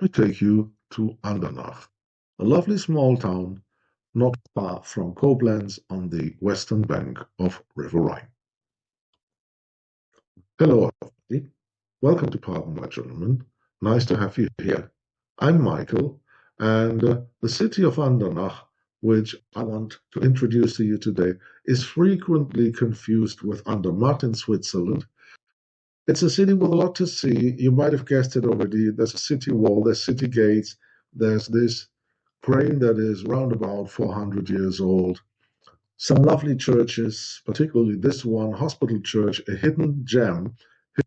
let me take you to Andernach, a lovely small town not far from Koblenz on the western bank of River Rhine. Hello, everybody. Welcome to Pardon My Gentlemen. Nice to have you here. I'm Michael, and the city of Andernach, which I want to introduce to you today, is frequently confused with Andermatt in Switzerland. It's a city with a lot to see. You might have guessed it already. There's a city wall, there's city gates, there's this crane that is round about 400 years old. Some lovely churches, particularly this one, Hospital Church, a hidden gem,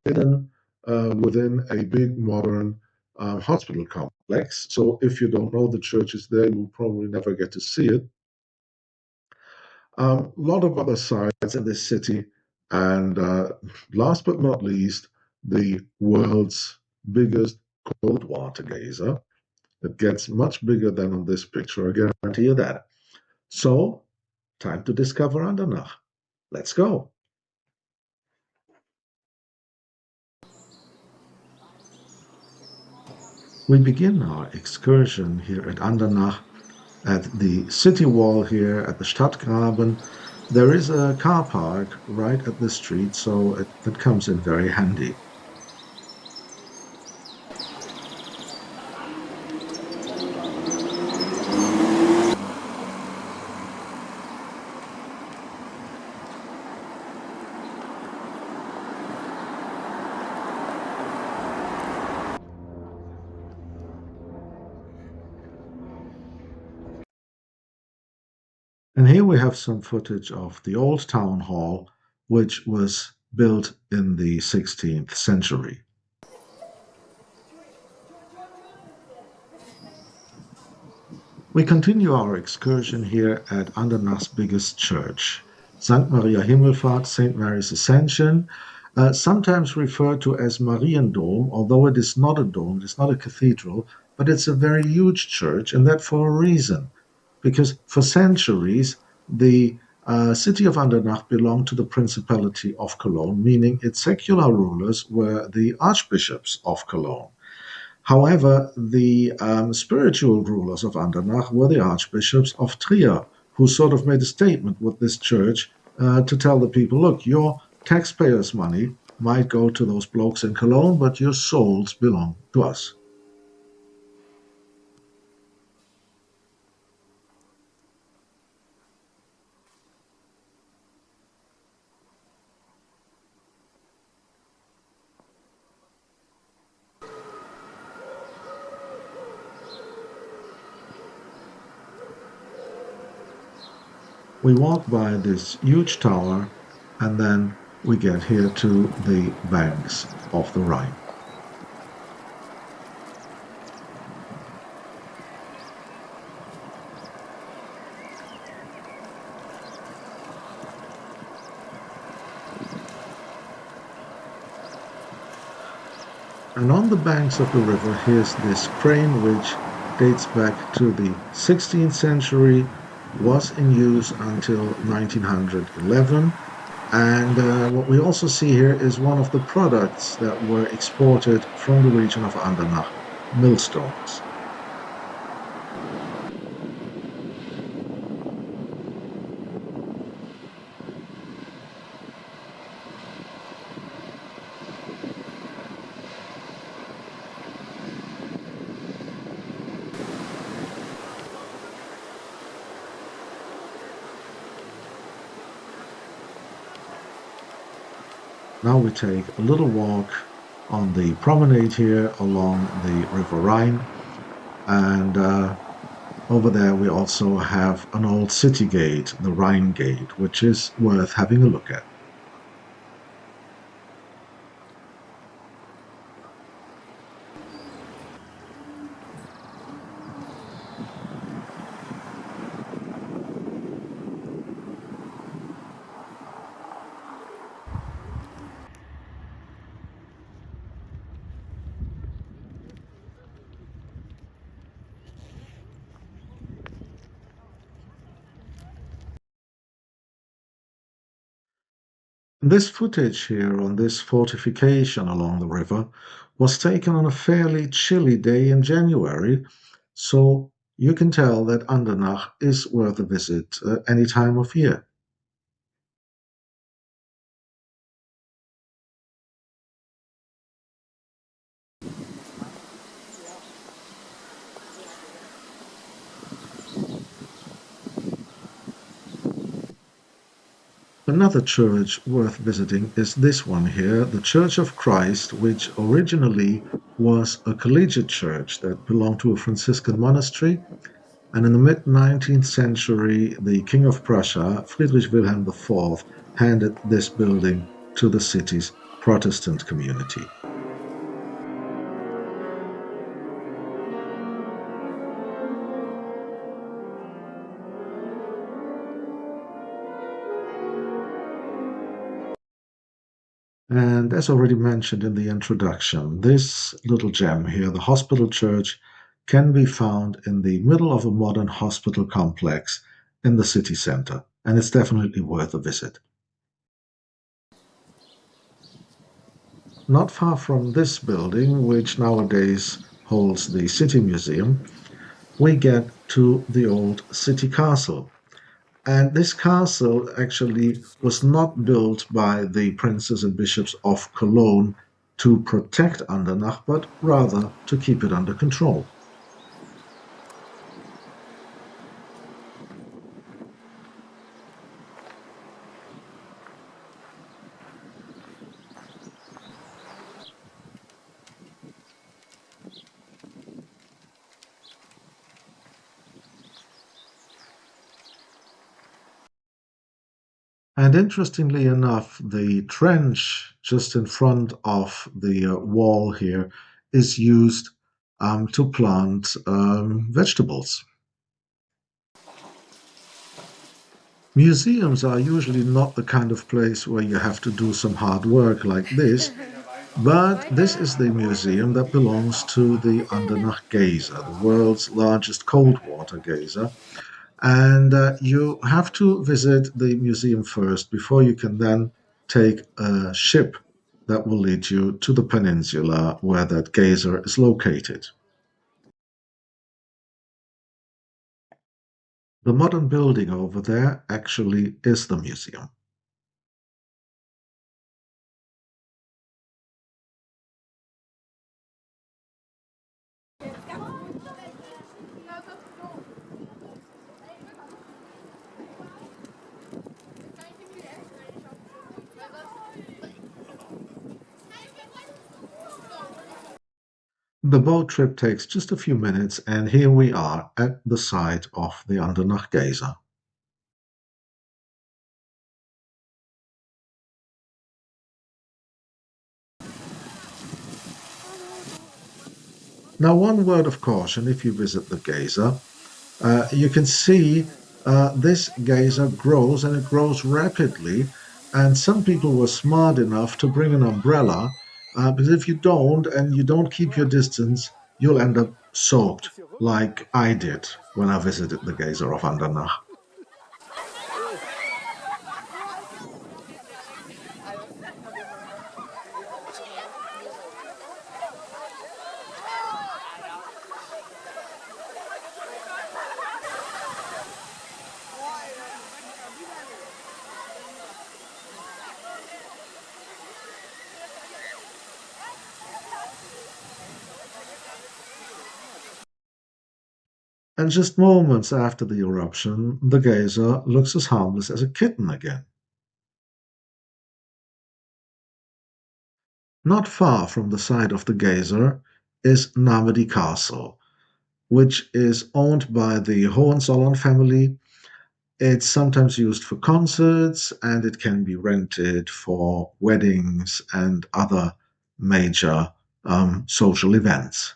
hidden within a big modern hospital complex. So if you don't know the churches there, you'll probably never get to see it. A lot of other sites in this city, and last but not least, the world's biggest cold water geyser. It gets much bigger than on this picture, I guarantee you that. So, time to discover Andernach. Let's go. We begin our excursion here at Andernach at the city wall here at the Stadtgraben. There is a car park right at the street, so it comes in very handy. And here we have some footage of the old town hall, which was built in the 16th century. We continue our excursion here at Andernach's biggest church, St. Maria Himmelfahrt, St. Mary's Ascension, sometimes referred to as Mariendom, although it is not a dome, it's not a cathedral, but it's a very huge church, and that for a reason. Because for centuries, the city of Andernach belonged to the Principality of Cologne, meaning its secular rulers were the archbishops of Cologne. However, the spiritual rulers of Andernach were the archbishops of Trier, who sort of made a statement with this church to tell the people, look, your taxpayers' money might go to those blokes in Cologne, but your souls belong to us. We walk by this huge tower, and then we get here to the banks of the Rhine. And on the banks of the river, here's this crane which dates back to the 16th century, was in use until 1911. And what we also see here is one of the products that were exported from the region of Andernach, millstones. Now we take a little walk on the promenade here along the River Rhine, and over there we also have an old city gate, the Rhine Gate, which is worth having a look at. This footage here on this fortification along the river was taken on a fairly chilly day in January, so you can tell that Andernach is worth a visit any time of year. Another church worth visiting is this one here, the Church of Christ, which originally was a collegiate church that belonged to a Franciscan monastery. And in the mid 19th century, the King of Prussia, Friedrich Wilhelm IV, handed this building to the city's Protestant community. And as already mentioned in the introduction, this little gem here, the hospital church, can be found in the middle of a modern hospital complex in the city center, and it's definitely worth a visit. Not far from this building, which nowadays holds the City Museum, we get to the old city castle. And this castle actually was not built by the princes and bishops of Cologne to protect Andernach, but rather to keep it under control. And interestingly enough, the trench just in front of the wall here is used to plant vegetables. Museums are usually not the kind of place where you have to do some hard work like this, but this is the museum that belongs to the Andernach Geyser, the world's largest cold water geyser. And you have to visit the museum first before you can then take a ship that will lead you to the peninsula where that geyser is located. The modern building over there actually is the museum. The boat trip takes just a few minutes, and here we are at the site of the Andernach Geyser. Now, one word of caution if you visit the geyser. You can see this geyser grows and it grows rapidly. And some people were smart enough to bring an umbrella because if you don't and you don't keep your distance, you'll end up soaked like I did when I visited the geyser of Andernach. And just moments after the eruption, the geyser looks as harmless as a kitten again. Not far from the site of the geyser is Namedy Castle, which is owned by the Hohenzollern family. It's sometimes used for concerts and it can be rented for weddings and other major social events.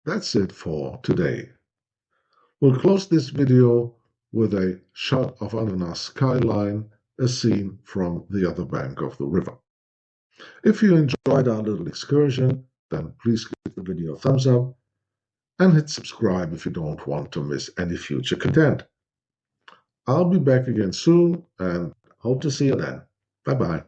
That's it for today. We'll close this video with a shot of Andernach skyline, a scene from the other bank of the river. If you enjoyed our little excursion, then please give the video a thumbs up and hit subscribe if you don't want to miss any future content. I'll be back again soon and hope to see you then. Bye-bye.